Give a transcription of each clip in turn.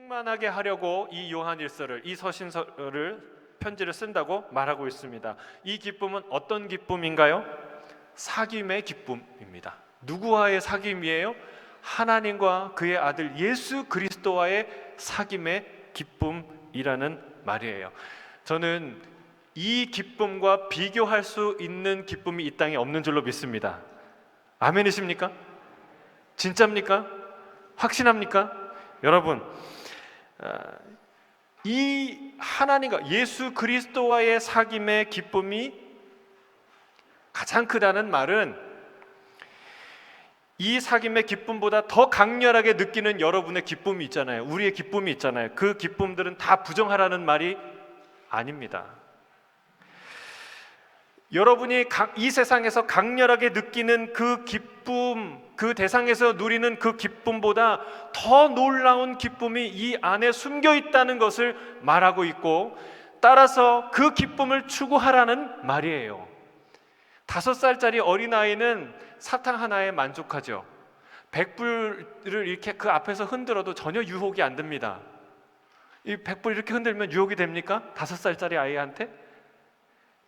충만하게 하려고 이 요한일서를, 이 서신서를, 편지를 쓴다고 말하고 있습니다. 이 기쁨은 어떤 기쁨인가요? 사귐의 기쁨입니다. 누구와의 사귐이에요? 하나님과 그의 아들 예수 그리스도와의 사귐의 기쁨이라는 말이에요. 저는 이 기쁨과 비교할 수 있는 기쁨이 이 땅에 없는 줄로 믿습니다. 아멘이십니까? 진짜입니까? 확신합니까? 여러분, 이 하나님과 예수 그리스도와의 사귐의 기쁨이 가장 크다는 말은 이 사귐의 기쁨보다 더 강렬하게 느끼는 여러분의 기쁨이 있잖아요. 우리의 기쁨이 있잖아요. 그 기쁨들은 다 부정하라는 말이 아닙니다. 여러분이 이 세상에서 강렬하게 느끼는 그 기쁨, 그 대상에서 누리는 그 기쁨보다 더 놀라운 기쁨이 이 안에 숨겨 있다는 것을 말하고 있고, 따라서 그 기쁨을 추구하라는 말이에요. 5살짜리 어린아이는 사탕 하나에 만족하죠. 100불을 이렇게 그 앞에서 흔들어도 전혀 유혹이 안 됩니다. 이 100불 이렇게 흔들면 유혹이 됩니까? 5살짜리 아이한테?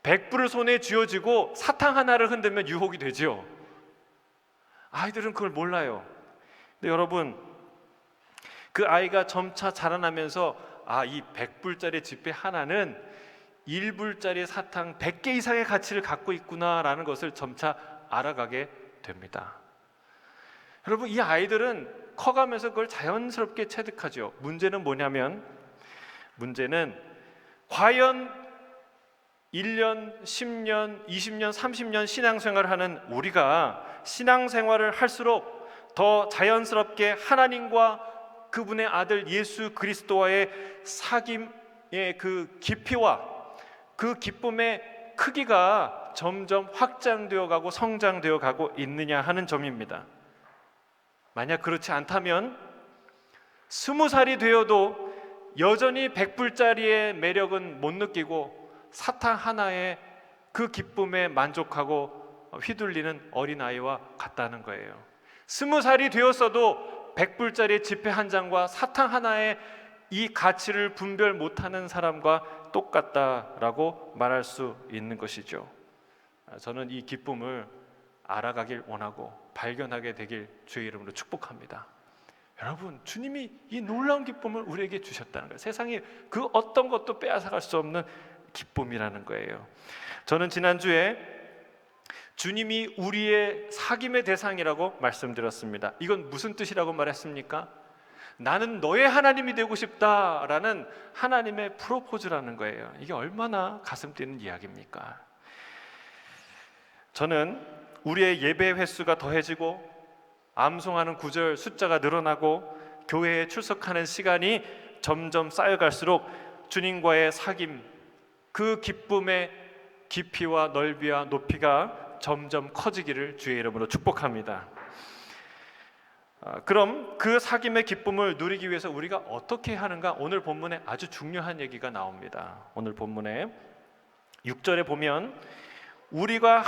100불을 손에 쥐어지고 사탕 하나를 흔들면 유혹이 되죠. 아이들은 그걸 몰라요. 근데 여러분, 그 아이가 점차 자라나면서 이 100불짜리 지폐 하나는 1불짜리 사탕 100개 이상의 가치를 갖고 있구나라는 것을 점차 알아가게 됩니다. 여러분, 이 아이들은 커가면서 그걸 자연스럽게 체득하죠. 문제는 뭐냐면, 문제는 과연 1년, 10년, 20년, 30년 신앙생활을 하는 우리가 신앙생활을 할수록 더 자연스럽게 하나님과 그분의 아들 예수 그리스도와의 사귐의 그 깊이와 그 기쁨의 크기가 점점 확장되어 가고 성장되어 가고 있느냐 하는 점입니다. 만약 그렇지 않다면 20살이 되어도 여전히 100불짜리의 매력은 못 느끼고 사탕 하나에 그 기쁨에 만족하고 휘둘리는 어린아이와 같다는 거예요. 20살이 되었어도 100불짜리 지폐 한 장과 사탕 하나의 이 가치를 분별 못하는 사람과 똑같다라고 말할 수 있는 것이죠. 저는 이 기쁨을 알아가길 원하고 발견하게 되길 주의 이름으로 축복합니다. 여러분, 주님이 이 놀라운 기쁨을 우리에게 주셨다는 거예요. 세상에 그 어떤 것도 빼앗아갈 수 없는 기쁨이라는 거예요. 저는 지난주에 주님이 우리의 사귐의 대상이라고 말씀드렸습니다. 이건 무슨 뜻이라고 말했습니까? 나는 너의 하나님이 되고 싶다라는 하나님의 프로포즈라는 거예요. 이게 얼마나 가슴 뛰는 이야기입니까? 저는 우리의 예배 횟수가 더해지고 암송하는 구절 숫자가 늘어나고 교회에 출석하는 시간이 점점 쌓여갈수록 주님과의 사귐, 그 기쁨의 깊이와 넓이와 높이가 점점 커지기를 주의 이름으로 축복합니다. 그럼 그 사귐의 기쁨을 누리기 위해서 우리가 어떻게 하는가? 오늘 본문에 아주 중요한 얘기가 나옵니다. 오늘 본문에 6절에 보면 우리가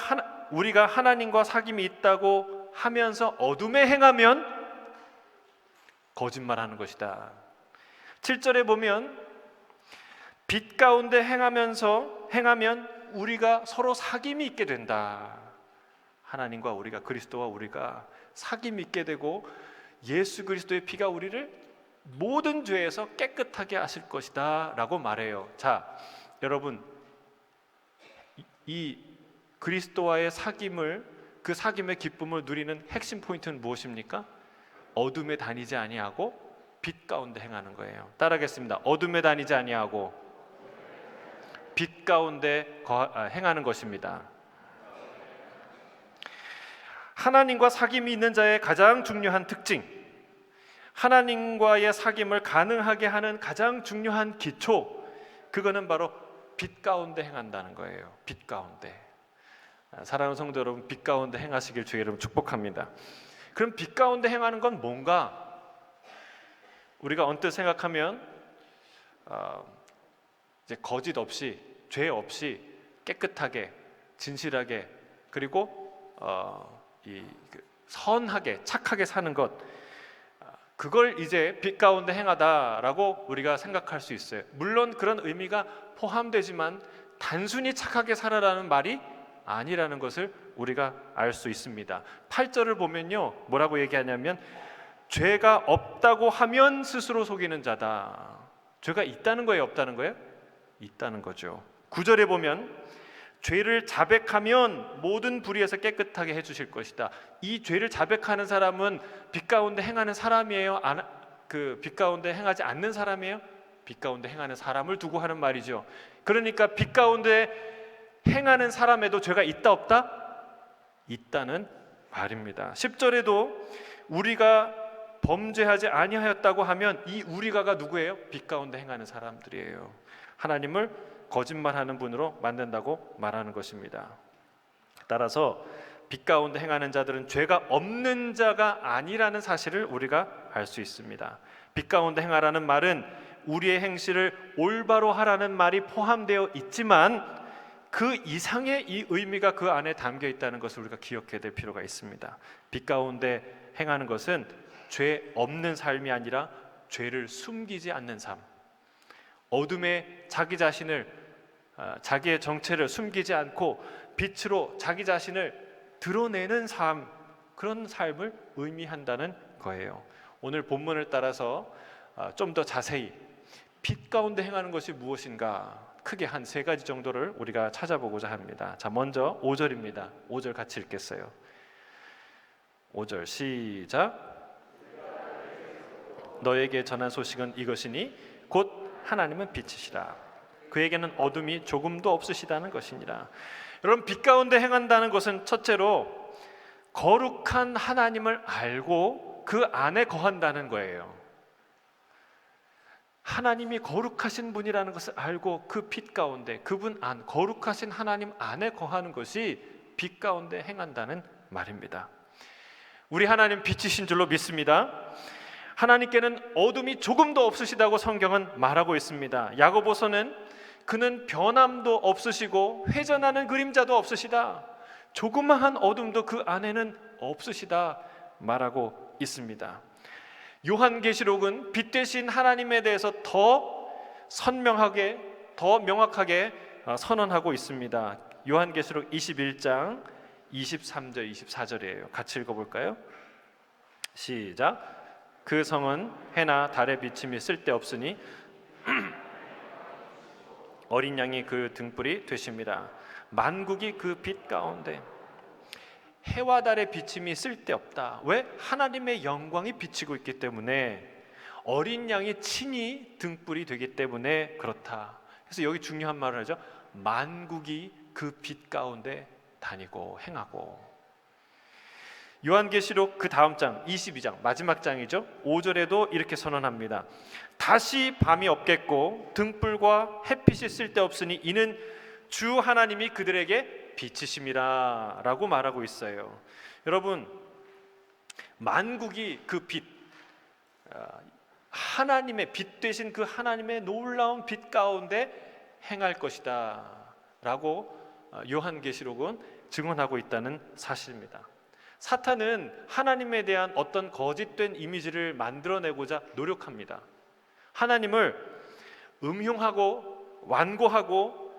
하나님과 사귐이 있다고 하면서 어둠에 행하면 거짓말하는 것이다. 7절에 보면 빛 가운데 행하면 우리가 서로 사귐이 있게 된다. 하나님과 우리가, 그리스도와 우리가 사귐이 있게 되고 예수 그리스도의 피가 우리를 모든 죄에서 깨끗하게 하실 것이다 라고 말해요. 자, 여러분, 이 그리스도와의 사귐을, 그 사귐의 기쁨을 누리는 핵심 포인트는 무엇입니까? 어둠에 다니지 아니하고 빛 가운데 행하는 거예요. 따라하겠습니다. 어둠에 다니지 아니하고 빛 가운데 행하는 것입니다. 하나님과 사귐이 있는 자의 가장 중요한 특징, 하나님과의 사귐을 가능하게 하는 가장 중요한 기초, 그거는 바로 빛 가운데 행한다는 거예요. 빛 가운데. 사랑하는 성도 여러분, 빛 가운데 행하시길 주의 이름으로 축복합니다. 그럼 빛 가운데 행하는 건 뭔가? 우리가 언뜻 생각하면 이제 거짓 없이, 죄 없이 깨끗하게, 진실하게, 그리고 선하게, 착하게 사는 것, 그걸 이제 빛 가운데 행하다라고 우리가 생각할 수 있어요. 물론 그런 의미가 포함되지만 단순히 착하게 살아라는 말이 아니라는 것을 우리가 알 수 있습니다. 8절을 보면요, 뭐라고 얘기하냐면 죄가 없다고 하면 스스로 속이는 자다. 죄가 있다는 거예요, 없다는 거예요? 있다는 거죠. 9절에 보면 죄를 자백하면 모든 불의에서 깨끗하게 해주실 것이다. 이 죄를 자백하는 사람은 빛 가운데 행하는 사람이에요? 빛 가운데 행하지 않는 사람이에요? 빛 가운데 행하는 사람을 두고 하는 말이죠. 그러니까 빛 가운데 행하는 사람에도 죄가 있다 없다? 있다는 말입니다. 10절에도 우리가 범죄하지 아니하였다고 하면 이 우리가가 누구예요? 빛 가운데 행하는 사람들이에요. 하나님을 거짓말하는 분으로 만든다고 말하는 것입니다. 따라서 빛 가운데 행하는 자들은 죄가 없는 자가 아니라는 사실을 우리가 알 수 있습니다. 빛 가운데 행하라는 말은 우리의 행실을 올바로 하라는 말이 포함되어 있지만 그 이상의 이 의미가 그 안에 담겨 있다는 것을 우리가 기억해야 될 필요가 있습니다. 빛 가운데 행하는 것은 죄 없는 삶이 아니라 죄를 숨기지 않는 삶, 어둠에 자기 자신을 자기의 정체를 숨기지 않고 빛으로 자기 자신을 드러내는 삶, 그런 삶을 의미한다는 거예요. 오늘 본문을 따라서 좀 더 자세히 빛 가운데 행하는 것이 무엇인가 크게 한 세 가지 정도를 우리가 찾아보고자 합니다. 자, 먼저 5절입니다. 5절 같이 읽겠어요. 5절 시작. 너에게 전한 소식은 이것이니 곧 하나님은 빛이시라. 그에게는 어둠이 조금도 없으시다는 것이니라. 여러분, 빛 가운데 행한다는 것은 첫째로 거룩한 하나님을 알고 그 안에 거한다는 거예요. 하나님이 거룩하신 분이라는 것을 알고 그 빛 가운데, 그분 안, 거룩하신 하나님 안에 거하는 것이 빛 가운데 행한다는 말입니다. 우리 하나님 빛이신 줄로 믿습니다. 하나님께는 어둠이 조금도 없으시다고 성경은 말하고 있습니다. 야고보서는 그는 변함도 없으시고 회전하는 그림자도 없으시다, 조그마한 어둠도 그 안에는 없으시다 말하고 있습니다. 요한계시록은 빛 되신 하나님에 대해서 더 선명하게, 더 명확하게 선언하고 있습니다. 요한계시록 21장 23절 24절이에요. 같이 읽어볼까요? 시작. 그 성은 해나 달의 비침이 쓸데없으니 어린 양이 그 등불이 되십니다. 만국이 그 빛 가운데. 해와 달의 비침이 쓸데없다. 왜? 하나님의 영광이 비치고 있기 때문에, 어린 양이 친히 등불이 되기 때문에 그렇다. 그래서 여기 중요한 말을 하죠. 만국이 그 빛 가운데 다니고 행하고. 요한계시록 그 다음 장 22장 마지막 장이죠. 5절에도 이렇게 선언합니다. 다시 밤이 없겠고 등불과 햇빛이 쓸데없으니 이는 주 하나님이 그들에게 빛이심이라 라고 말하고 있어요. 여러분, 만국이 그 빛, 하나님의 빛 되신 그 하나님의 놀라운 빛 가운데 행할 것이다 라고 요한계시록은 증언하고 있다는 사실입니다. 사탄은 하나님에 대한 어떤 거짓된 이미지를 만들어내고자 노력합니다. 하나님을 음흉하고 완고하고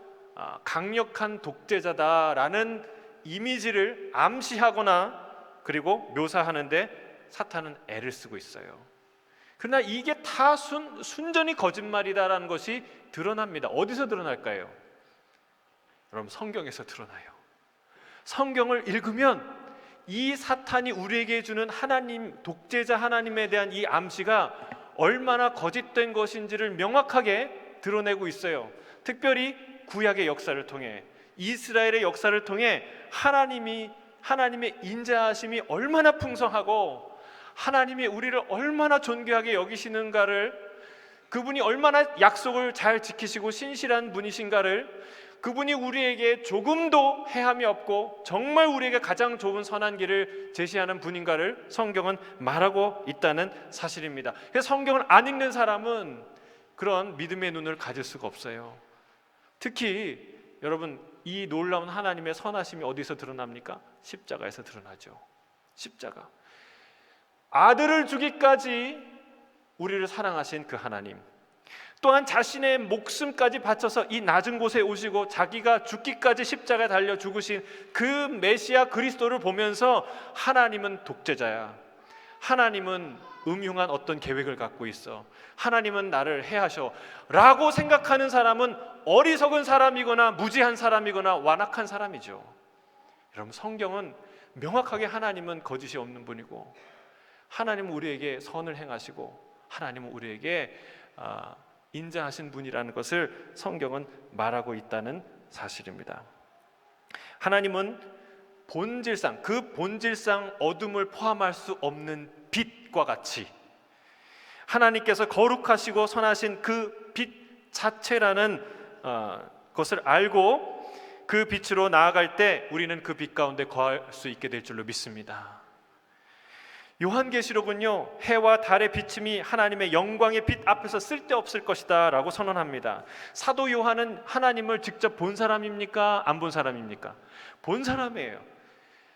강력한 독재자다라는 이미지를 암시하거나 그리고 묘사하는데 사탄은 애를 쓰고 있어요. 그러나 이게 다 순전히 거짓말이다라는 것이 드러납니다. 어디서 드러날까요? 여러분, 성경에서 드러나요. 성경을 읽으면 이 사탄이 우리에게 주는 하나님, 독재자 하나님에 대한 이 암시가 얼마나 거짓된 것인지를 명확하게 드러내고 있어요. 특별히 구약의 역사를 통해, 이스라엘의 역사를 통해 하나님의 인자하심이 얼마나 풍성하고 하나님이 우리를 얼마나 존귀하게 여기시는가를, 그분이 얼마나 약속을 잘 지키시고 신실한 분이신가를, 그분이 우리에게 조금도 해함이 없고 정말 우리에게 가장 좋은 선한 길을 제시하는 분인가를 성경은 말하고 있다는 사실입니다. 그래서 성경을 안 읽는 사람은 그런 믿음의 눈을 가질 수가 없어요. 특히 여러분, 이 놀라운 하나님의 선하심이 어디서 드러납니까? 십자가에서 드러나죠. 십자가. 아들을 주기까지 우리를 사랑하신 그 하나님, 또한 자신의 목숨까지 바쳐서 이 낮은 곳에 오시고 자기가 죽기까지 십자가에 달려 죽으신 그 메시아 그리스도를 보면서 하나님은 독재자야, 하나님은 음흉한 어떤 계획을 갖고 있어, 하나님은 나를 해하셔 라고 생각하는 사람은 어리석은 사람이거나 무지한 사람이거나 완악한 사람이죠. 여러분, 성경은 명확하게 하나님은 거짓이 없는 분이고, 하나님은 우리에게 선을 행하시고, 하나님은 우리에게 인자하신 분이라는 것을 성경은 말하고 있다는 사실입니다. 하나님은 본질상, 그 본질상 어둠을 포함할 수 없는 빛과 같이 하나님께서 거룩하시고 선하신 그 빛 자체라는 것을 알고 그 빛으로 나아갈 때 우리는 그 빛 가운데 거할 수 있게 될 줄로 믿습니다. 요한계시록은요, 해와 달의 비침이 하나님의 영광의 빛 앞에서 쓸데없을 것이다 라고 선언합니다. 사도 요한은 하나님을 직접 본 사람입니까? 안 본 사람입니까? 본 사람이에요.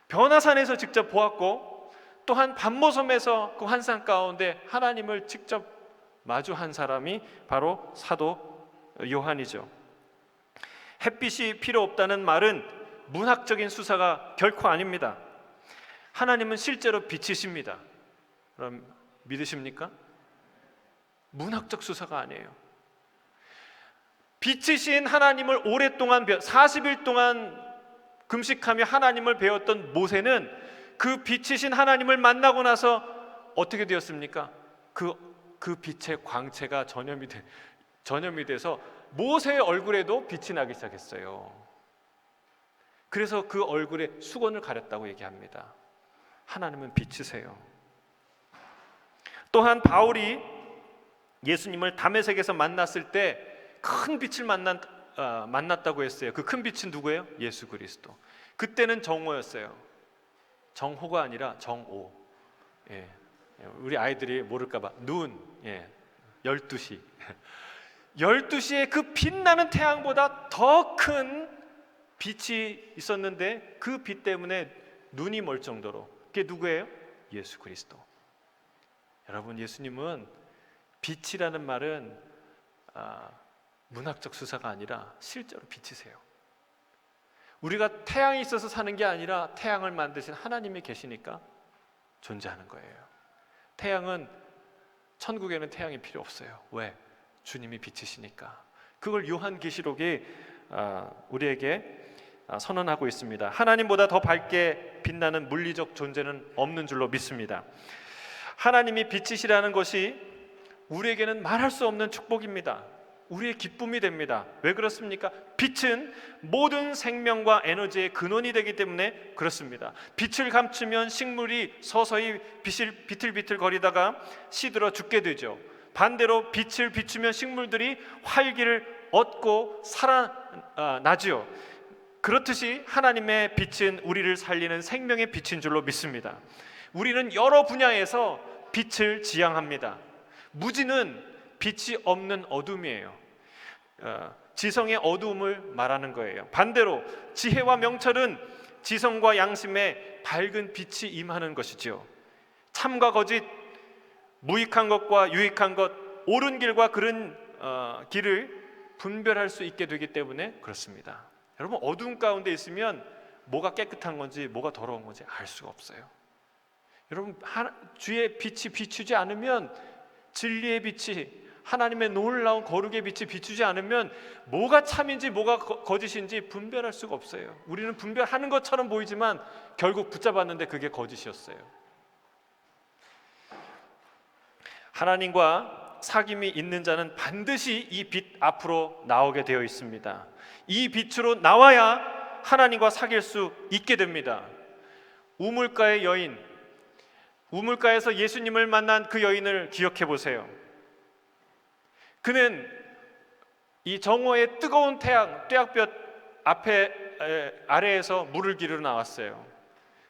변화산에서 직접 보았고, 또한 반모섬에서 그 환상 가운데 하나님을 직접 마주한 사람이 바로 사도 요한이죠. 햇빛이 필요 없다는 말은 문학적인 수사가 결코 아닙니다. 하나님은 실제로 빛이십니다. 그럼 믿으십니까? 문학적 수사가 아니에요. 빛이신 하나님을 오랫동안 40일 동안 금식하며 하나님을 배웠던 모세는 그 빛이신 하나님을 만나고 나서 어떻게 되었습니까? 그 빛의 광채가 전염이 돼서 모세의 얼굴에도 빛이 나기 시작했어요. 그래서 그 얼굴에 수건을 가렸다고 얘기합니다. 하나님은 빛이세요. 또한 바울이 예수님을 다메섹에서 만났을 때 큰 빛을 만났다고 했어요. 그 큰 빛은 누구예요? 예수 그리스도. 그때는 정오였어요. 정호가 아니라 정오. 예. 우리 아이들이 모를까봐 눈. 12시. 12시에 그 빛나는 태양보다 더 큰 빛이 있었는데 그 빛 때문에 눈이 멀 정도로. 그게 누구예요? 예수 그리스도. 여러분, 예수님은 빛이라는 말은 문학적 수사가 아니라 실제로 빛이세요. 우리가 태양이 있어서 사는 게 아니라 태양을 만드신 하나님이 계시니까 존재하는 거예요. 태양은, 천국에는 태양이 필요 없어요. 왜? 주님이 빛이시니까. 그걸 요한계시록이 우리에게 선언하고 있습니다. 하나님보다 더 밝게 빛나는 물리적 존재는 없는 줄로 믿습니다. 하나님이 빛이시라는 것이 우리에게는 말할 수 없는 축복입니다. 우리의 기쁨이 됩니다. 왜 그렇습니까? 빛은 모든 생명과 에너지의 근원이 되기 때문에 그렇습니다. 빛을 감추면 식물이 서서히 비틀비틀 거리다가 시들어 죽게 되죠. 반대로 빛을 비추면 식물들이 활기를 얻고 살아나지요. 그렇듯이 하나님의 빛은 우리를 살리는 생명의 빛인 줄로 믿습니다. 우리는 여러 분야에서 빛을 지향합니다. 무지는 빛이 없는 어둠이에요. 지성의 어두움을 말하는 거예요. 반대로 지혜와 명철은 지성과 양심에 밝은 빛이 임하는 것이죠. 참과 거짓, 무익한 것과 유익한 것, 옳은 길과 그른 길을 분별할 수 있게 되기 때문에 그렇습니다. 여러분, 어두운 가운데 있으면 뭐가 깨끗한 건지 뭐가 더러운 건지 알 수가 없어요. 여러분, 주의 빛이 비추지 않으면, 진리의 빛이, 하나님의 놀라운 거룩의 빛이 비추지 않으면 뭐가 참인지 뭐가 거짓인지 분별할 수가 없어요. 우리는 분별하는 것처럼 보이지만 결국 붙잡았는데 그게 거짓이었어요. 하나님과 사귐이 있는 자는 반드시 이 빛 앞으로 나오게 되어 있습니다. 이 빛으로 나와야 하나님과 사귈 수 있게 됩니다. 우물가의 여인, 우물가에서 예수님을 만난 그 여인을 기억해 보세요. 그는 이 정오의 뜨거운 태양, 뙤약볕 아래에서 물을 기르러 나왔어요.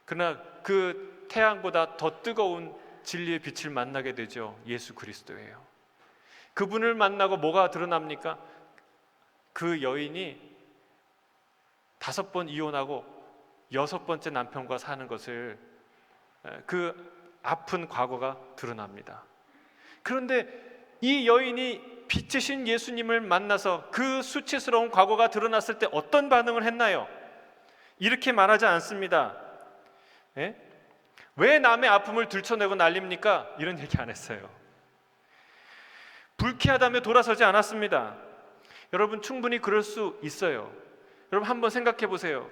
그러나 그 태양보다 더 뜨거운 진리의 빛을 만나게 되죠. 예수 그리스도예요. 그분을 만나고 뭐가 드러납니까? 그 여인이 5번 이혼하고 6번째 남편과 사는 것을, 그 아픈 과거가 드러납니다. 그런데 이 여인이 빛이신 예수님을 만나서 그 수치스러운 과거가 드러났을 때 어떤 반응을 했나요? 이렇게 말하지 않습니다. 예? 왜 남의 아픔을 들춰내고 난립니까? 이런 얘기 안 했어요. 불쾌하다며 돌아서지 않았습니다. 여러분, 충분히 그럴 수 있어요. 여러분, 한번 생각해 보세요.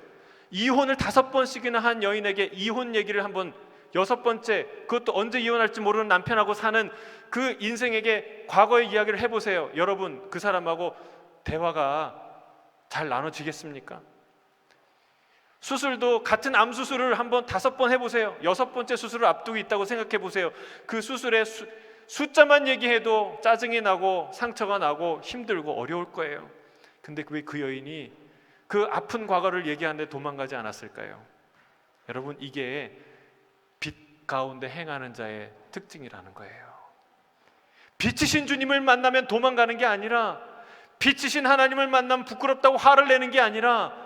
이혼을 5번씩이나 한 여인에게 이혼 얘기를 한번 6번째, 그것도 언제 이혼할지 모르는 남편하고 사는 그 인생에게 과거의 이야기를 해보세요. 여러분, 그 사람하고 대화가 잘 나눠지겠습니까? 수술도 같은 암 수술을 한번 5번 해보세요. 6번째 수술을 앞두고 있다고 생각해 보세요. 그 수술의 숫자만 얘기해도 짜증이 나고 상처가 나고 힘들고 어려울 거예요. 근데 왜 그 여인이 그 아픈 과거를 얘기하는데 도망가지 않았을까요? 여러분, 이게 빛 가운데 행하는 자의 특징이라는 거예요. 빛이신 주님을 만나면 도망가는 게 아니라, 빛이신 하나님을 만나면 부끄럽다고 화를 내는 게 아니라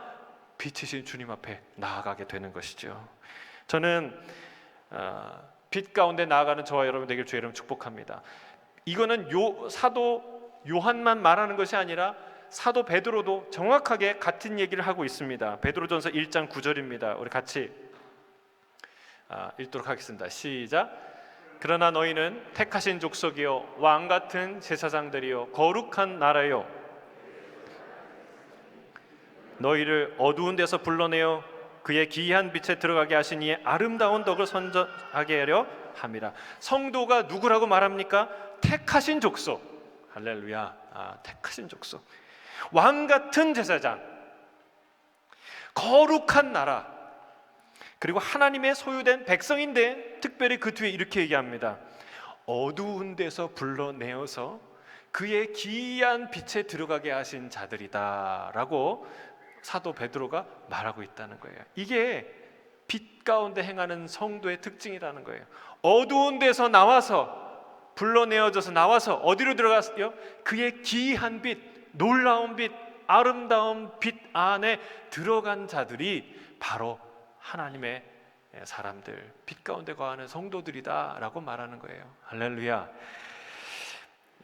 빛이신 주님 앞에 나아가게 되는 것이죠. 저는 빛 가운데 나아가는 저와 여러분 되길 주의 이름 축복합니다. 이거는 사도 요한만 말하는 것이 아니라 사도 베드로도 정확하게 같은 얘기를 하고 있습니다. 베드로전서 1장 9절입니다. 우리 같이 읽도록 하겠습니다. 시작. 그러나 너희는 택하신 족속이요 왕 같은 제사장들이요 거룩한 나라요 너희를 어두운 데서 불러내어 그의 기이한 빛에 들어가게 하신 이의 아름다운 덕을 선전하게 하려 함이라. 성도가 누구라고 말합니까? 택하신 족속. 할렐루야. 택하신 족속, 왕 같은 제사장, 거룩한 나라, 그리고 하나님의 소유된 백성인데 특별히 그 뒤에 이렇게 얘기합니다. 어두운 데서 불러내어서 그의 기이한 빛에 들어가게 하신 자들이다 라고 사도 베드로가 말하고 있다는 거예요. 이게 빛 가운데 행하는 성도의 특징이라는 거예요. 어두운 데서 나와서, 불러내어져서 나와서 어디로 들어갔어요? 그의 기이한 빛, 놀라운 빛, 아름다운 빛 안에 들어간 자들이 바로 하나님의 사람들, 빛 가운데 거하는 성도들이다 라고 말하는 거예요. 할렐루야.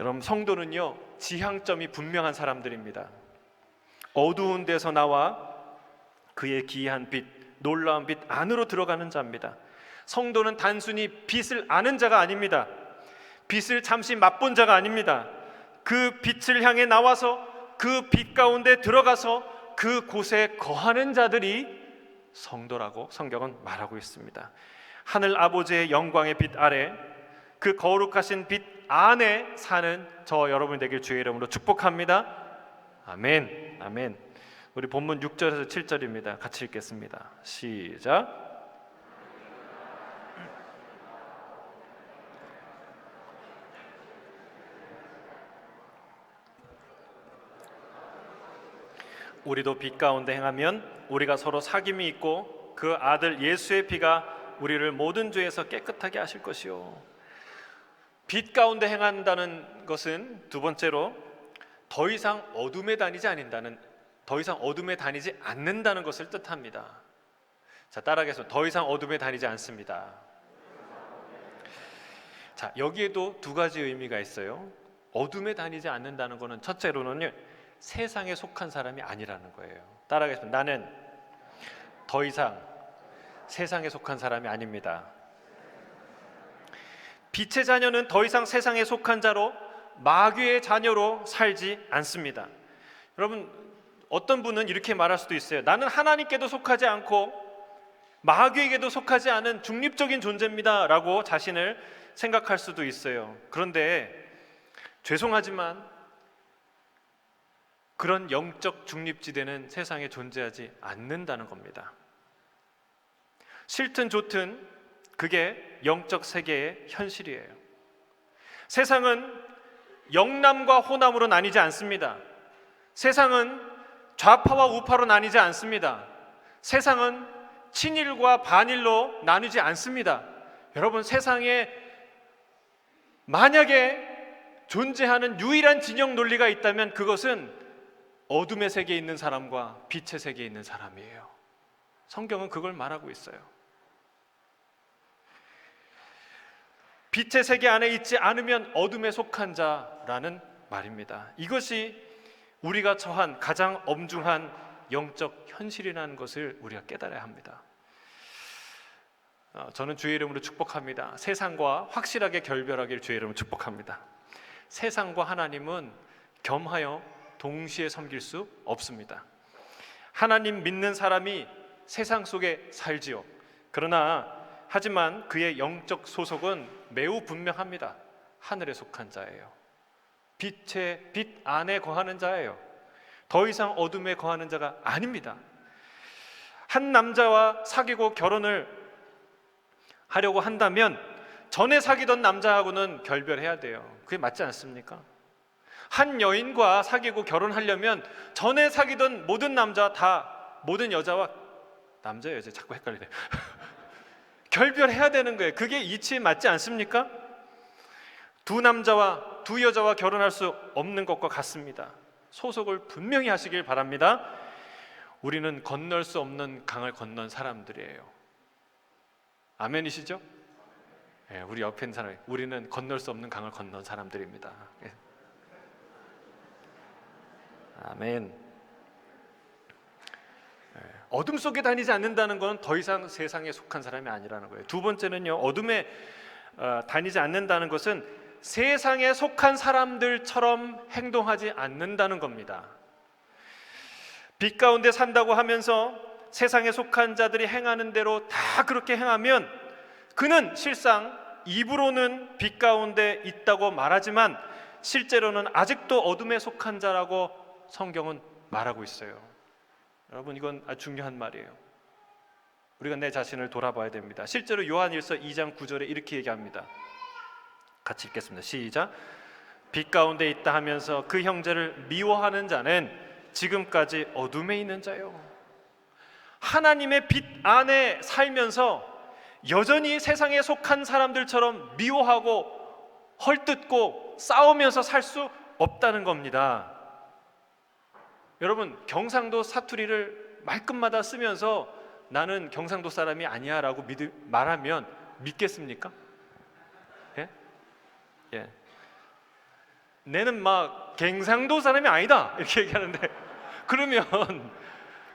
여러분, 성도는요 지향점이 분명한 사람들입니다. 어두운 데서 나와 그의 기이한 빛, 놀라운 빛 안으로 들어가는 자입니다. 성도는 단순히 빛을 아는 자가 아닙니다. 빛을 잠시 맛본 자가 아닙니다. 그 빛을 향해 나와서 그 빛 가운데 들어가서 그 곳에 거하는 자들이 성도라고 성경은 말하고 있습니다. 하늘 아버지의 영광의 빛 아래, 그 거룩하신 빛 안에 사는 저 여러분 되길 주의 이름으로 축복합니다. 아멘. 아멘. 우리 본문 6절에서 7절입니다. 같이 읽겠습니다. 시작. 우리도 빛 가운데 행하면 우리가 서로 사귐이 있고 그 아들 예수의 피가 우리를 모든 죄에서 깨끗하게 하실 것이요. 빛 가운데 행한다는 것은 두 번째로 더 이상 어둠에 다니지 않는다는 것을 뜻합니다. 자, 따라하겠습니다. 더 이상 어둠에 다니지 않습니다. 자, 여기에도 두 가지 의미가 있어요. 어둠에 다니지 않는다는 것은 첫째로는요, 세상에 속한 사람이 아니라는 거예요. 따라하겠습니다. 나는 더 이상 세상에 속한 사람이 아닙니다. 빛의 자녀는 더 이상 세상에 속한 자로, 마귀의 자녀로 살지 않습니다. 여러분, 어떤 분은 이렇게 말할 수도 있어요. 나는 하나님께도 속하지 않고 마귀에게도 속하지 않은 중립적인 존재입니다 라고 자신을 생각할 수도 있어요. 그런데 죄송하지만 그런 영적 중립지대는 세상에 존재하지 않는다는 겁니다. 싫든 좋든 그게 영적 세계의 현실이에요. 세상은 영남과 호남으로 나뉘지 않습니다. 세상은 좌파와 우파로 나뉘지 않습니다. 세상은 친일과 반일로 나뉘지 않습니다. 여러분, 세상에 만약에 존재하는 유일한 진영 논리가 있다면 그것은 어둠의 세계에 있는 사람과 빛의 세계에 있는 사람이에요. 성경은 그걸 말하고 있어요. 빛의 세계 안에 있지 않으면 어둠에 속한 자라는 말입니다. 이것이 우리가 처한 가장 엄중한 영적 현실이라는 것을 우리가 깨달아야 합니다. 저는 주의 이름으로 축복합니다. 세상과 확실하게 결별하길 주의 이름으로 축복합니다. 세상과 하나님은 겸하여 동시에 섬길 수 없습니다. 하나님 믿는 사람이 세상 속에 살지요. 하지만 그의 영적 소속은 매우 분명합니다. 하늘에 속한 자예요. 빛 안에 거하는 자예요. 더 이상 어둠에 거하는 자가 아닙니다. 한 남자와 사귀고 결혼을 하려고 한다면 전에 사귀던 남자하고는 결별해야 돼요. 그게 맞지 않습니까? 한 여인과 사귀고 결혼하려면 전에 사귀던 모든 남자 다 모든 여자와 남자 여자 자꾸 헷갈리네. 결별해야 되는 거예요. 그게 이치에 맞지 않습니까? 두 남자와 두 여자와 결혼할 수 없는 것과 같습니다. 소속을 분명히 하시길 바랍니다. 우리는 건널 수 없는 강을 건넌 사람들이에요. 아멘이시죠? 네, 우리 옆에 있는 사람, 우리는 건널 수 없는 강을 건넌 사람들입니다. 네. 아멘. 네, 어둠 속에 다니지 않는다는 건 더 이상 세상에 속한 사람이 아니라는 거예요. 두 번째는요, 어둠에 다니지 않는다는 것은 세상에 속한 사람들처럼 행동하지 않는다는 겁니다. 빛 가운데 산다고 하면서 세상에 속한 자들이 행하는 대로 다 그렇게 행하면 그는 실상 입으로는 빛 가운데 있다고 말하지만 실제로는 아직도 어둠에 속한 자라고 성경은 말하고 있어요. 여러분, 이건 아주 중요한 말이에요. 우리가 내 자신을 돌아봐야 됩니다. 실제로 요한일서 2장 9절에 이렇게 얘기합니다. 같이 읽겠습니다. 시작. 빛 가운데 있다 하면서 그 형제를 미워하는 자는 지금까지 어둠에 있는 자요. 하나님의 빛 안에 살면서 여전히 세상에 속한 사람들처럼 미워하고 헐뜯고 싸우면서 살 수 없다는 겁니다. 여러분, 경상도 사투리를 말끝마다 쓰면서 나는 경상도 사람이 아니야 라고 말하면 믿겠습니까? 예. 내는 막 갱상도 사람이 아니다 이렇게 얘기하는데 그러면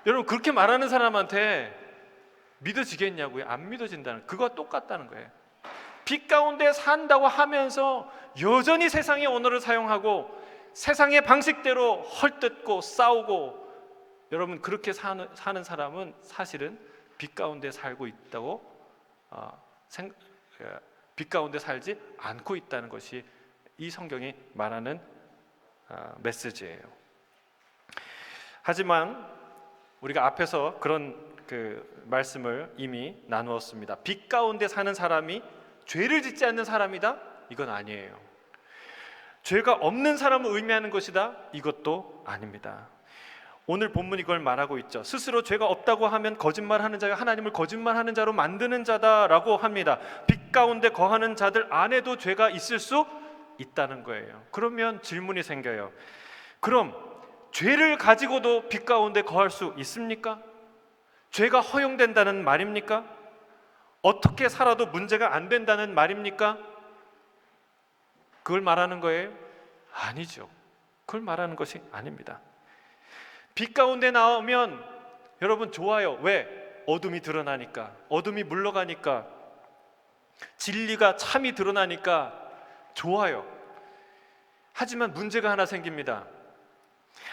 여러분 그렇게 말하는 사람한테 믿어지겠냐고요? 안 믿어진다는, 그거와 똑같다는 거예요. 빛 가운데 산다고 하면서 여전히 세상의 언어를 사용하고 세상의 방식대로 헐뜯고 싸우고, 여러분 그렇게 사는 사람은 사실은 빛 가운데 살고 있다고 빛 가운데 살지 않고 있다는 것이 이 성경이 말하는 메시지예요. 하지만 우리가 앞에서 그런 말씀을 이미 나누었습니다. 빛 가운데 사는 사람이 죄를 짓지 않는 사람이다? 이건 아니에요. 죄가 없는 사람을 의미하는 것이다? 이것도 아닙니다. 오늘 본문이 그걸 말하고 있죠. 스스로 죄가 없다고 하면 거짓말하는 자가 하나님을 거짓말하는 자로 만드는 자다라고 합니다. 빛 가운데 거하는 자들 안에도 죄가 있을 수 있다는 거예요. 그러면 질문이 생겨요. 그럼 죄를 가지고도 빛 가운데 거할 수 있습니까? 죄가 허용된다는 말입니까? 어떻게 살아도 문제가 안 된다는 말입니까? 그걸 말하는 거예요? 아니죠. 그걸 말하는 것이 아닙니다. 빛 가운데 나오면 여러분 좋아요. 왜? 어둠이 드러나니까, 어둠이 물러가니까, 진리가 참이 드러나니까 좋아요. 하지만 문제가 하나 생깁니다.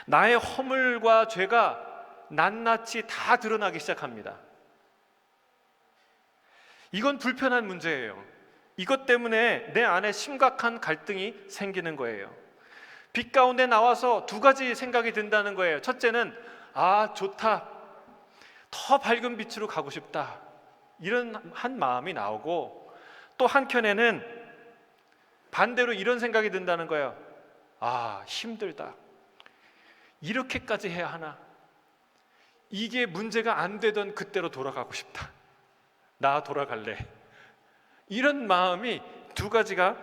나의 허물과 죄가 낱낱이 다 드러나기 시작합니다. 이건 불편한 문제예요. 이것 때문에 내 안에 심각한 갈등이 생기는 거예요. 빛 가운데 나와서 두 가지 생각이 든다는 거예요. 첫째는 좋다, 더 밝은 빛으로 가고 싶다, 이런 한 마음이 나오고, 또 한켠에는 반대로 이런 생각이 든다는 거예요. 힘들다, 이렇게까지 해야 하나, 이게 문제가 안 되던 그때로 돌아가고 싶다, 나 돌아갈래, 이런 마음이 두 가지가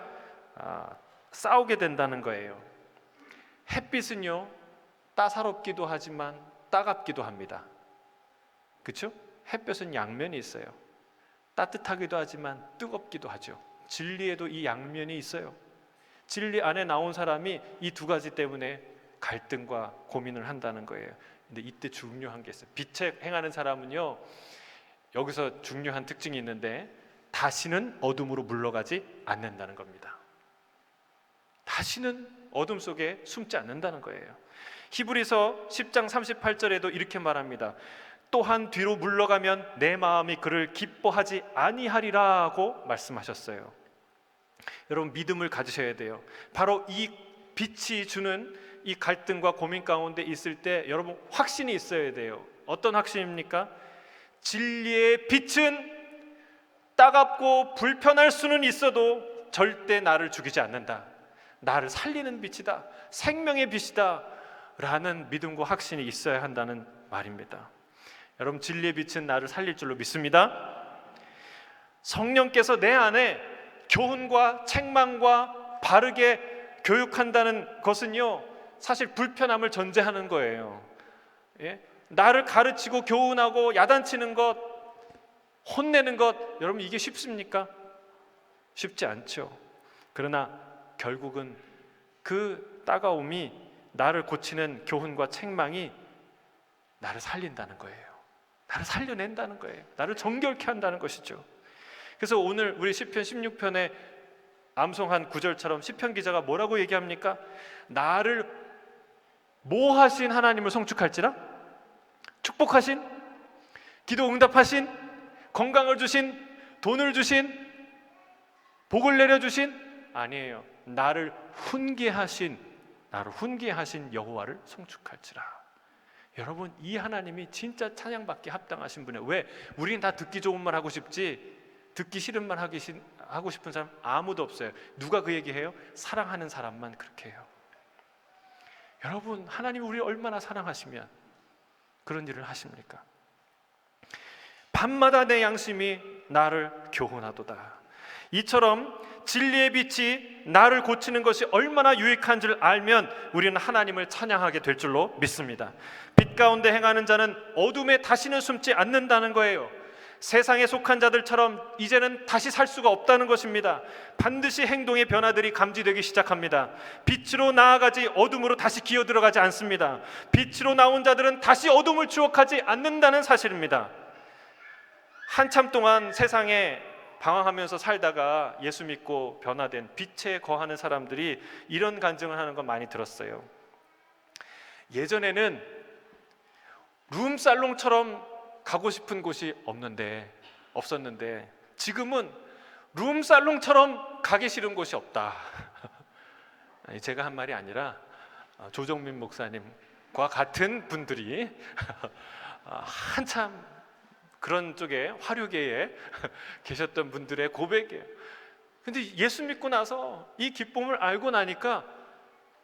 싸우게 된다는 거예요. 햇빛은요, 따사롭기도 하지만 따갑기도 합니다. 그렇죠? 햇볕은 양면이 있어요. 따뜻하기도 하지만 뜨겁기도 하죠. 진리에도 이 양면이 있어요. 진리 안에 나온 사람이 이 두 가지 때문에 갈등과 고민을 한다는 거예요. 근데 이때 중요한 게 있어요. 빛에 행하는 사람은요, 여기서 중요한 특징이 있는데 다시는 어둠으로 물러가지 않는다는 겁니다. 다시는 어둠 속에 숨지 않는다는 거예요. 히브리서 10장 38절에도 이렇게 말합니다. 또한 뒤로 물러가면 내 마음이 그를 기뻐하지 아니하리라고 말씀하셨어요. 여러분, 믿음을 가지셔야 돼요. 바로 이 빛이 주는 이 갈등과 고민 가운데 있을 때 여러분 확신이 있어야 돼요. 어떤 확신입니까? 진리의 빛은 따갑고 불편할 수는 있어도 절대 나를 죽이지 않는다. 나를 살리는 빛이다. 생명의 빛이다. 라는 믿음과 확신이 있어야 한다는 말입니다. 여러분, 진리의 빛은 나를 살릴 줄로 믿습니다. 성령께서 내 안에 교훈과 책망과 바르게 교육한다는 것은요, 사실 불편함을 전제하는 거예요. 예? 나를 가르치고 교훈하고 야단치는 것, 혼내는 것, 여러분 이게 쉽습니까? 쉽지 않죠. 그러나 결국은 그 따가움이, 나를 고치는 교훈과 책망이 나를 살린다는 거예요. 나를 살려낸다는 거예요. 나를 정결케 한다는 것이죠. 그래서 오늘 우리 시편 16편에 암송한 구절처럼 시편 기자가 뭐라고 얘기합니까? 나를 뭐 하신 하나님을 송축할지라? 축복하신? 기도 응답하신? 건강을 주신? 돈을 주신? 복을 내려주신? 아니에요. 나를 훈계하신 여호와를 송축할지라. 여러분, 이 하나님이 진짜 찬양받기 합당하신 분이에요. 왜? 우리는 다 듣기 좋은 말 하고 싶지 듣기 싫은 말 하고 싶은 사람 아무도 없어요. 누가 그 얘기해요? 사랑하는 사람만 그렇게 해요. 여러분, 하나님이 우리를 얼마나 사랑하시면 그런 일을 하십니까? 밤마다 내 양심이 나를 교훈하도다. 이처럼 진리의 빛이 나를 고치는 것이 얼마나 유익한 줄 알면 우리는 하나님을 찬양하게 될 줄로 믿습니다. 빛 가운데 행하는 자는 어둠에 다시는 숨지 않는다는 거예요. 세상에 속한 자들처럼 이제는 다시 살 수가 없다는 것입니다. 반드시 행동의 변화들이 감지되기 시작합니다. 빛으로 나아가지 어둠으로 다시 기어 들어가지 않습니다. 빛으로 나온 자들은 다시 어둠을 추억하지 않는다는 사실입니다. 한참 동안 세상에 방황하면서 살다가 예수 믿고 변화된 빛에 거하는 사람들이 이런 간증을 하는 거 많이 들었어요. 예전에는 룸살롱처럼 가고 싶은 곳이 없었는데 지금은 룸살롱처럼 가기 싫은 곳이 없다. 제가 한 말이 아니라 조정민 목사님과 같은 분들이 한참 그런 쪽에 화류계에 계셨던 분들의 고백이에요. 근데 예수 믿고 나서 이 기쁨을 알고 나니까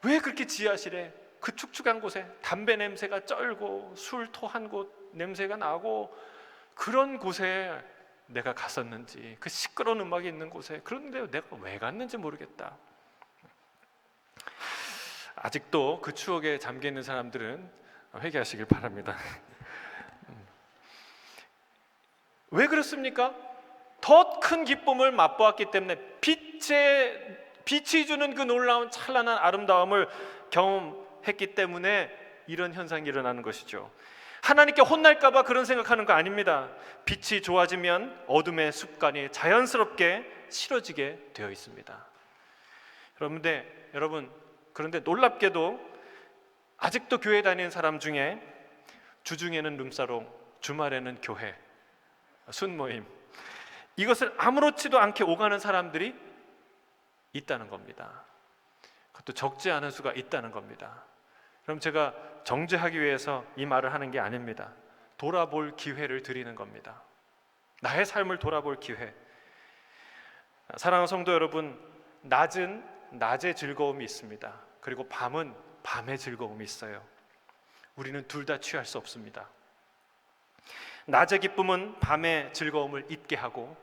왜 그렇게 지하실에 그 축축한 곳에 담배 냄새가 쩔고 술 토한 곳 냄새가 나고 그런 곳에 내가 갔었는지, 그 시끄러운 음악이 있는 곳에, 그런데 내가 왜 갔는지 모르겠다. 아직도 그 추억에 잠겨 있는 사람들은 회개하시길 바랍니다. 왜 그렇습니까? 더 큰 기쁨을 맛보았기 때문에 빛이 주는 그 놀라운 찬란한 아름다움을 경험했기 때문에 이런 현상이 일어나는 것이죠. 하나님께 혼날까 봐 그런 생각하는 거 아닙니다. 빛이 좋아지면 어둠의 습관이 자연스럽게 싫어지게 되어 있습니다. 여러분, 그런데 놀랍게도 아직도 교회 다니는 사람 중에 주중에는 룸사롱, 주말에는 교회, 순모임, 이것을 아무렇지도 않게 오가는 사람들이 있다는 겁니다. 그것도 적지 않은 수가 있다는 겁니다. 그럼 제가 정죄하기 위해서 이 말을 하는 게 아닙니다. 돌아볼 기회를 드리는 겁니다. 나의 삶을 돌아볼 기회. 사랑하는 성도 여러분, 낮은 낮의 즐거움이 있습니다. 그리고 밤은 밤의 즐거움이 있어요. 우리는 둘 다 취할 수 없습니다. 낮의 기쁨은 밤의 즐거움을 잊게 하고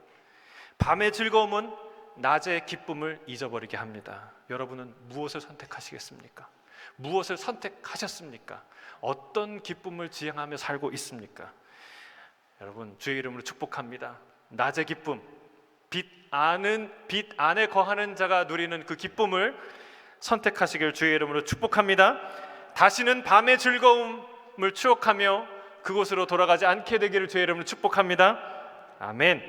밤의 즐거움은 낮의 기쁨을 잊어버리게 합니다. 여러분은 무엇을 선택하시겠습니까? 무엇을 선택하셨습니까? 어떤 기쁨을 지향하며 살고 있습니까? 여러분, 주의 이름으로 축복합니다. 낮의 기쁨, 빛 빛 안에 거하는 자가 누리는 그 기쁨을 선택하시길 주의 이름으로 축복합니다. 다시는 밤의 즐거움을 추억하며 그곳으로 돌아가지 않게 되기를 주의 이름으로 축복합니다. 아멘.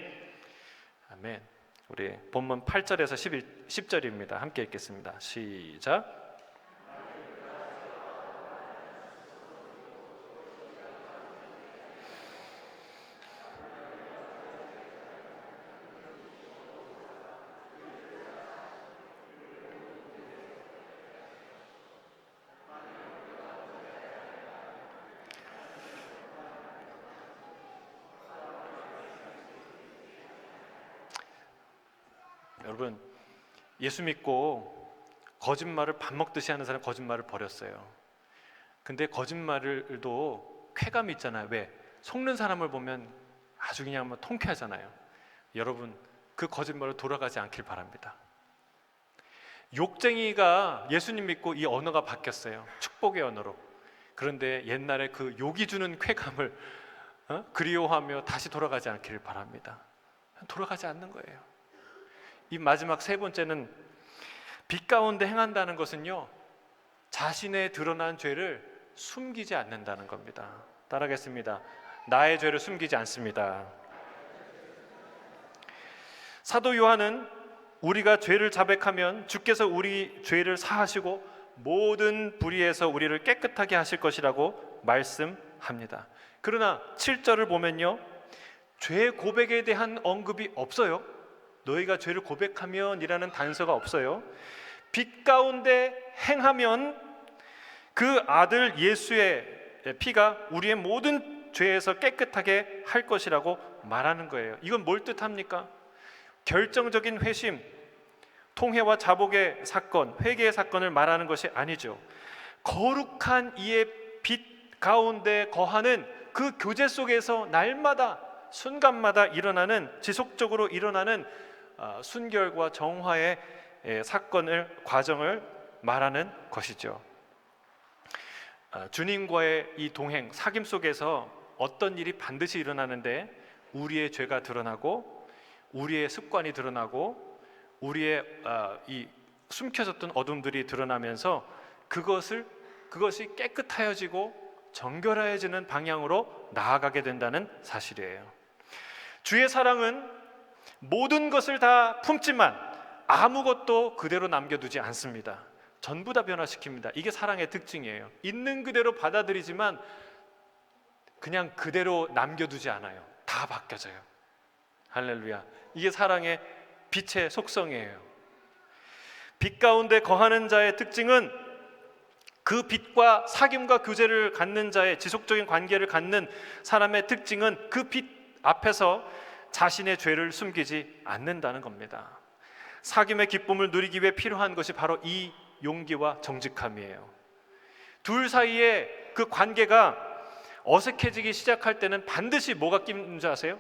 아멘. 우리 본문 8절에서 10절입니다. 함께 읽겠습니다. 시작. 여러분, 예수 믿고 거짓말을 밥 먹듯이 하는 사람 거짓말을 버렸어요. 근데 거짓말도 쾌감이 있잖아요. 왜? 속는 사람을 보면 아주 그냥 뭐 통쾌하잖아요. 여러분, 그 거짓말로 돌아가지 않길 바랍니다. 욕쟁이가 예수님 믿고 이 언어가 바뀌었어요. 축복의 언어로. 그런데 옛날에 그 욕이 주는 쾌감을 그리워하며 다시 돌아가지 않기를 바랍니다. 돌아가지 않는 거예요. 이 마지막 세 번째는 빛 가운데 행한다는 것은요, 자신의 드러난 죄를 숨기지 않는다는 겁니다. 따라하겠습니다. 나의 죄를 숨기지 않습니다. 사도 요한은 우리가 죄를 자백하면 주께서 우리 죄를 사하시고 모든 불의에서 우리를 깨끗하게 하실 것이라고 말씀합니다. 그러나 7절을 보면요, 죄 고백에 대한 언급이 없어요. 너희가 죄를 고백하면 이라는 단서가 없어요. 빛 가운데 행하면 그 아들 예수의 피가 우리의 모든 죄에서 깨끗하게 할 것이라고 말하는 거예요. 이건 뭘 뜻합니까? 결정적인 회심, 통회와 자복의 사건, 회개의 사건을 말하는 것이 아니죠. 거룩한 이의 빛 가운데 거하는 그 교제 속에서 날마다 순간마다 일어나는, 지속적으로 일어나는 순결과 정화의 과정을 말하는 것이죠. 주님과의 이 동행, 사귐 속에서 어떤 일이 반드시 일어나는데 우리의 죄가 드러나고 우리의 습관이 드러나고 우리의 이 숨겨졌던 어둠들이 드러나면서 그것이 깨끗하여지고 정결하여지는 방향으로 나아가게 된다는 사실이에요. 주의 사랑은 모든 것을 다 품지만 아무것도 그대로 남겨두지 않습니다. 전부 다 변화시킵니다. 이게 사랑의 특징이에요. 있는 그대로 받아들이지만 그냥 그대로 남겨두지 않아요. 다 바뀌어져요. 할렐루야. 이게 사랑의 빛의 속성이에요. 빛 가운데 거하는 자의 특징은 그 빛과 사귐과 교제를 갖는 자의 지속적인 관계를 갖는 사람의 특징은 그 빛 앞에서 자신의 죄를 숨기지 않는다는 겁니다. 사귐의 기쁨을 누리기 위해 필요한 것이 바로 이 용기와 정직함이에요. 둘 사이에 그 관계가 어색해지기 시작할 때는 반드시 뭐가 끼는 줄 아세요?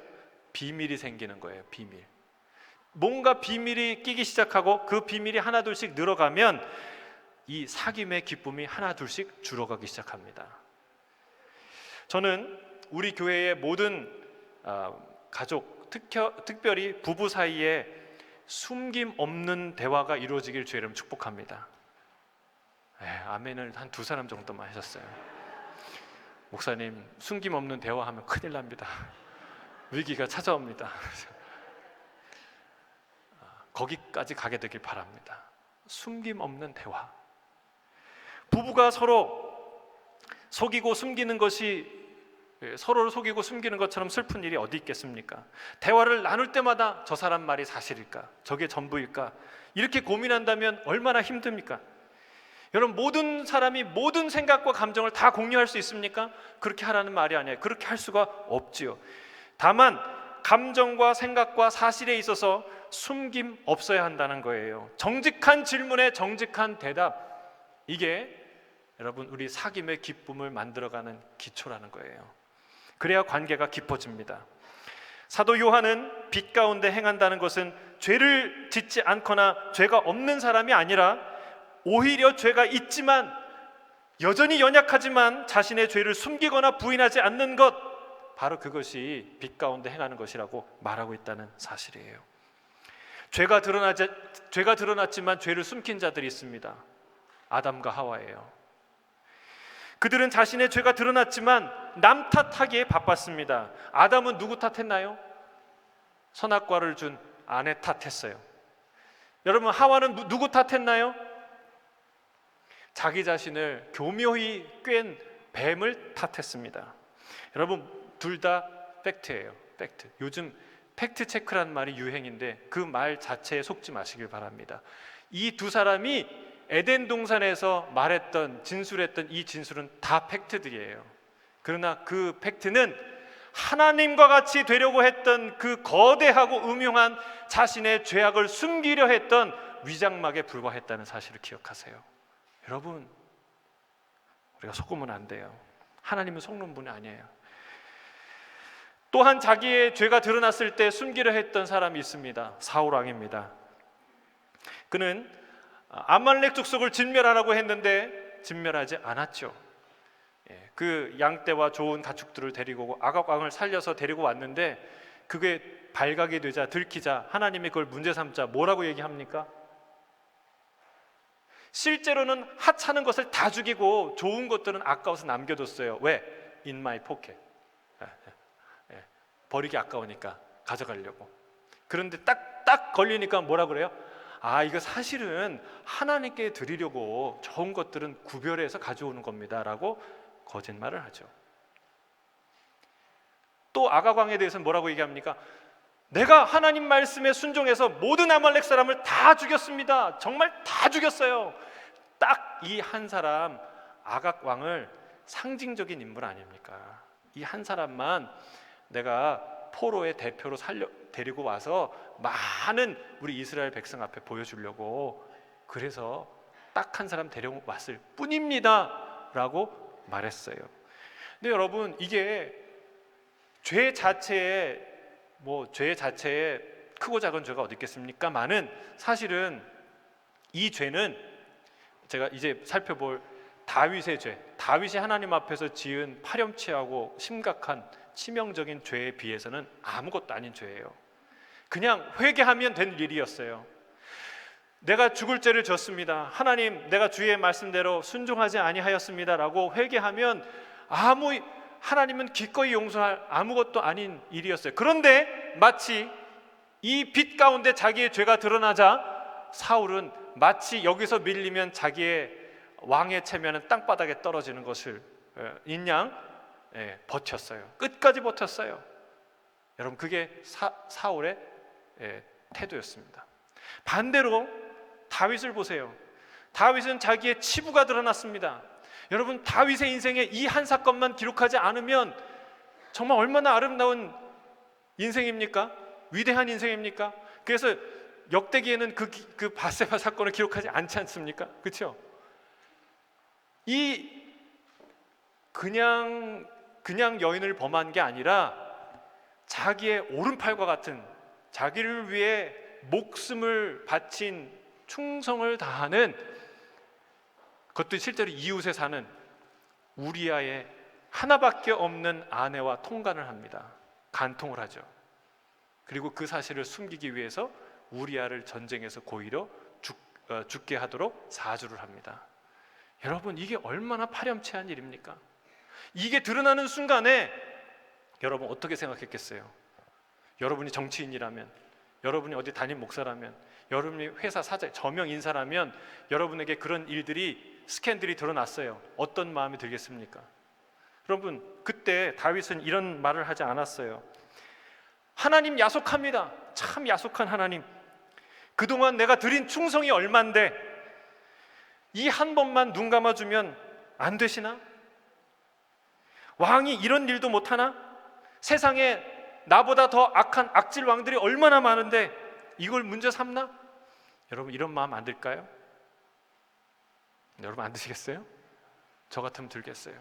비밀이 생기는 거예요. 비밀. 뭔가 비밀이 끼기 시작하고 그 비밀이 하나둘씩 늘어가면 이 사귐의 기쁨이 하나둘씩 줄어가기 시작합니다. 저는 우리 교회의 모든 가족, 특별히 부부 사이에 숨김 없는 대화가 이루어지길 주의 이름 축복합니다. 아멘을 한 2사람 정도만 하셨어요. 목사님, 숨김 없는 대화하면 큰일 납니다. 위기가 찾아옵니다. 거기까지 가게 되길 바랍니다. 숨김 없는 대화. 부부가 서로 속이고 숨기는 것이 서로를 속이고 숨기는 것처럼 슬픈 일이 어디 있겠습니까? 대화를 나눌 때마다 저 사람 말이 사실일까? 저게 전부일까? 이렇게 고민한다면 얼마나 힘듭니까? 여러분, 모든 사람이 모든 생각과 감정을 다 공유할 수 있습니까? 그렇게 하라는 말이 아니에요. 그렇게 할 수가 없지요. 다만 감정과 생각과 사실에 있어서 숨김 없어야 한다는 거예요. 정직한 질문에 정직한 대답, 이게 여러분 우리 사귐의 기쁨을 만들어가는 기초라는 거예요. 그래야 관계가 깊어집니다. 사도 요한은 빛 가운데 행한다는 것은 죄를 짓지 않거나 죄가 없는 사람이 아니라 오히려 죄가 있지만 여전히 연약하지만 자신의 죄를 숨기거나 부인하지 않는 것, 바로 그것이 빛 가운데 행하는 것이라고 말하고 있다는 사실이에요. 죄가 드러났지만 죄를 숨긴 자들이 있습니다. 아담과 하와예요. 그들은 자신의 죄가 드러났지만 남 탓하기에 바빴습니다. 아담은 누구 탓했나요? 선악과를 준 아내 탓했어요. 여러분, 하와는 누구 탓했나요? 자기 자신을 교묘히 꿰은 뱀을 탓했습니다. 여러분, 둘 다 팩트예요. 팩트. 요즘 팩트 체크란 말이 유행인데 그 말 자체에 속지 마시길 바랍니다. 이 두 사람이 에덴 동산에서 진술했던 이 진술은 다 팩트들이에요. 그러나 그 팩트는 하나님과 같이 되려고 했던 그 거대하고 음흉한 자신의 죄악을 숨기려 했던 위장막에 불과했다는 사실을 기억하세요. 여러분, 우리가 속으면 안 돼요. 하나님은 속는 분이 아니에요. 또한 자기의 죄가 드러났을 때 숨기려 했던 사람이 있습니다. 사울 왕입니다. 그는 아말렉 족속을 진멸하라고 했는데 진멸하지 않았죠. 그 양떼와 좋은 가축들을 데리고 아각 왕을 살려서 데리고 왔는데 그게 발각이 되자, 들키자 하나님이 그걸 문제 삼자 뭐라고 얘기합니까? 실제로는 하찮은 것을 다 죽이고 좋은 것들은 아까워서 남겨뒀어요. 왜? In my pocket. 버리기 아까우니까 가져가려고. 그런데 딱 걸리니까 뭐라 그래요? 이거 사실은 하나님께 드리려고 좋은 것들은 구별해서 가져오는 겁니다 라고 거짓말을 하죠. 또 아각 왕에 대해서는 뭐라고 얘기합니까? 내가 하나님 말씀에 순종해서 모든 아말렉 사람을 다 죽였습니다. 정말 다 죽였어요. 딱 이 한 사람 아각 왕을 상징적인 인물 아닙니까? 이 한 사람만 내가 포로의 대표로 데리고 와서 많은 우리 이스라엘 백성 앞에 보여주려고 그래서 딱 한 사람 데려왔을 뿐입니다 라고 말했어요. 근데 여러분, 이게 죄 자체에 크고 작은 죄가 어디 있겠습니까? 많은 사실은 이 죄는 제가 이제 살펴볼 다윗의 죄, 다윗이 하나님 앞에서 지은 파렴치하고 심각한 치명적인 죄에 비해서는 아무것도 아닌 죄예요. 그냥 회개하면 된 일이었어요. 내가 죽을 죄를 졌습니다. 하나님, 내가 주의 말씀대로 순종하지 아니하였습니다 라고 회개하면 하나님은 기꺼이 용서할 아무것도 아닌 일이었어요. 그런데 마치 이 빛 가운데 자기의 죄가 드러나자 사울은 마치 여기서 밀리면 자기의 왕의 체면은 땅바닥에 떨어지는 것을 인양 버텼어요. 끝까지 버텼어요. 여러분, 그게 사울의 태도였습니다. 반대로 다윗을 보세요. 다윗은 자기의 치부가 드러났습니다. 여러분, 다윗의 인생에 이 한 사건만 기록하지 않으면 정말 얼마나 아름다운 인생입니까? 위대한 인생입니까? 그래서 역대기에는 그 바세바 사건을 기록하지 않지 않습니까? 그렇죠? 이 그냥 여인을 범한 게 아니라 자기의 오른팔과 같은, 자기를 위해 목숨을 바친 충성을 다하는, 그것도 실제로 이웃에 사는 우리아의 하나밖에 없는 아내와 통간을 합니다. 간통을 하죠. 그리고 그 사실을 숨기기 위해서 우리아를 전쟁에서 고의로 죽게 하도록 사주를 합니다. 여러분, 이게 얼마나 파렴치한 일입니까? 이게 드러나는 순간에 여러분 어떻게 생각했겠어요? 여러분이 정치인이라면, 여러분이 어디 담임 목사라면, 여러분이 회사 사장, 저명 인사라면 여러분에게 그런 일들이, 스캔들이 드러났어요. 어떤 마음이 들겠습니까? 여러분, 그때 다윗은 이런 말을 하지 않았어요. 하나님 야속합니다. 참 야속한 하나님. 그동안 내가 드린 충성이 얼만데 이 한 번만 눈 감아주면 안 되시나? 왕이 이런 일도 못하나? 세상에 나보다 더 악한 악질 왕들이 얼마나 많은데 이걸 문제 삼나? 여러분, 이런 마음 안 들까요? 여러분, 안 드시겠어요? 저 같으면 들겠어요.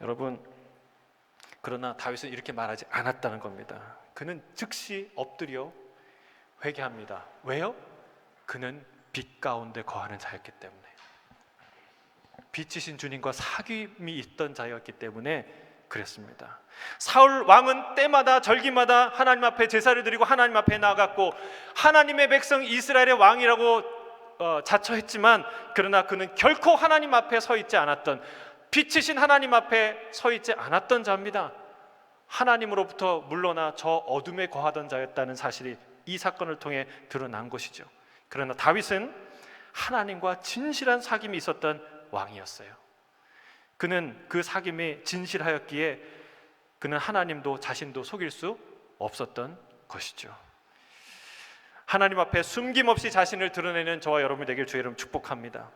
여러분, 그러나 다윗은 이렇게 말하지 않았다는 겁니다. 그는 즉시 엎드려 회개합니다. 왜요? 그는 빛 가운데 거하는 자였기 때문에, 빛이신 주님과 사귐이 있던 자였기 때문에 그랬습니다. 사울 왕은 때마다 절기마다 하나님 앞에 제사를 드리고 하나님 앞에 나아갔고 하나님의 백성 이스라엘의 왕이라고 자처했지만 그러나 그는 결코 하나님 앞에 서 있지 않았던, 빛이신 하나님 앞에 서 있지 않았던 자입니다. 하나님으로부터 물러나 저 어둠에 거하던 자였다는 사실이 이 사건을 통해 드러난 것이죠. 그러나 다윗은 하나님과 진실한 사귐이 있었던 왕이었어요. 그는 그 사귐이 진실하였기에 그는 하나님도 자신도 속일 수 없었던 것이죠. 하나님 앞에 숨김없이 자신을 드러내는 저와 여러분이 되길 주의 이름 축복합니다.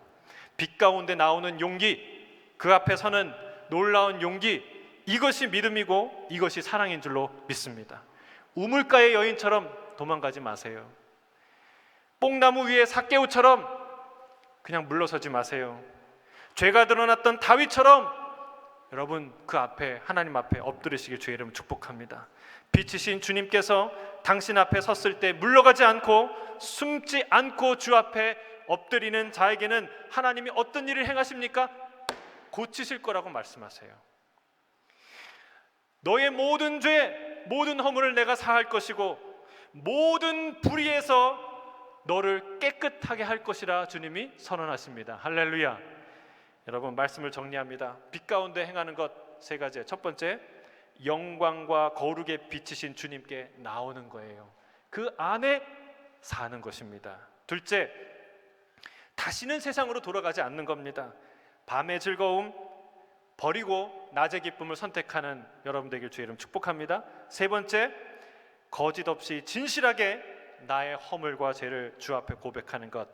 빛 가운데 나오는 용기, 그 앞에 서는 놀라운 용기, 이것이 믿음이고 이것이 사랑인 줄로 믿습니다. 우물가의 여인처럼 도망가지 마세요. 뽕나무 위에 삭개우처럼 그냥 물러서지 마세요. 죄가 드러났던 다윗처럼 여러분 그 앞에, 하나님 앞에 엎드리시길 주의 이름 축복합니다. 빛이신 주님께서 당신 앞에 섰을 때 물러가지 않고 숨지 않고 주 앞에 엎드리는 자에게는 하나님이 어떤 일을 행하십니까? 고치실 거라고 말씀하세요. 너의 모든 죄, 모든 허물을 내가 사할 것이고 모든 불의에서 너를 깨끗하게 할 것이라 주님이 선언하십니다. 할렐루야. 여러분, 말씀을 정리합니다. 빛 가운데 행하는 것 세 가지. 첫 번째, 영광과 거룩의 빛이신 주님께 나오는 거예요. 그 안에 사는 것입니다. 둘째, 다시는 세상으로 돌아가지 않는 겁니다. 밤의 즐거움 버리고 낮의 기쁨을 선택하는 여러분 되길 주의 이름 축복합니다. 세 번째, 거짓 없이 진실하게 나의 허물과 죄를 주 앞에 고백하는 것,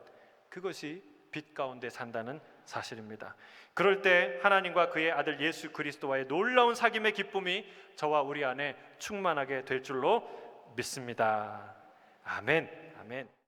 그것이 빛 가운데 산다는 사실입니다. 그럴 때 하나님과 그의 아들 예수 그리스도와의 놀라운 사귐의 기쁨이 저와 우리 안에 충만하게 될 줄로 믿습니다. 아멘. 아멘.